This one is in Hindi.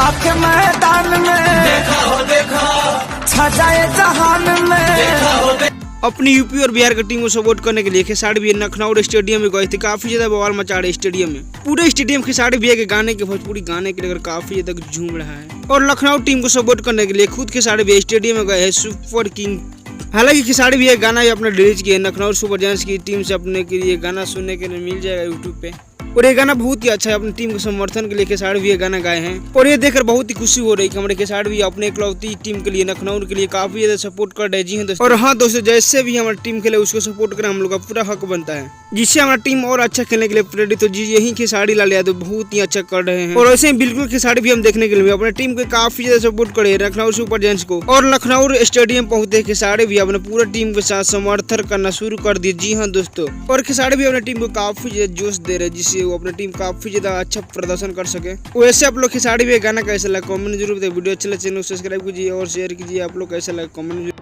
आके मैदान में देखा हो देखा, छा जाए जहान में। अपनी यूपी और बिहार की टीम को सपोर्ट करने के लिए खेसारी भैया लखनऊ स्टेडियम में गए थे। काफी ज्यादा बवाल मचा रहे स्टेडियम में। पूरे स्टेडियम खेसारी भैया के गाने के भोजपुरी गाने के लेकर काफी ज्यादा झूम रहा है। और लखनऊ टीम को सपोर्ट करने के लिए खुद खेसारी भैया स्टेडियम में गए हैं सुपर किंग। हालांकि खेसारी भैया गाना ही अपना रिलीज किया लखनऊ सुपर जायंट्स की टीम से। अपने के लिए गाना सुनने के लिए मिल जाएगा यूट्यूब पे। और ये गाना बहुत ही अच्छा है। अपनी टीम के समर्थन के लिए खेसारी भैया गाना गाए हैं। और ये देखकर बहुत ही खुशी हो रही है कि हमारे खेसारी भैया अपने इकलौती टीम के लिए लखनऊ के लिए काफी ज्यादा सपोर्ट कर रहे हैं। जी हाँ दोस्तों। और हाँ दोस्तों, जैसे भी हमारी टीम खेले उसको सपोर्ट करें, हम लोग का पूरा हक बनता है, जिससे हमारा टीम और अच्छा खेलने के लिए प्रेरित हो। जी यही खेसारी लाल यादव बहुत ही अच्छा कर रहे हैं। और वैसे ही बिल्कुल खेसारी भी हम देखने के लिए अपने टीम को काफी ज्यादा सपोर्ट करे लखनऊ सुपर जायंट्स को। और लखनऊ स्टेडियम पहुंचे खेसारी भी अपने पूरे टीम के साथ समर्थन करना शुरू कर दिए। जी हाँ दोस्तों। और खेसारी भी अपने टीम को काफी ज्यादा जोश दे रहे हैं, जिससे वो अपनी टीम काफी ज्यादा अच्छा प्रदर्शन कर सके। वैसे आप लोग खेसारी भी गाना कैसा लगा कमेंट जरूर बताइए। वीडियो अच्छा लगे चैनल को सब्सक्राइब कीजिए और शेयर कीजिए। आप लोग कैसा लगा कमेंट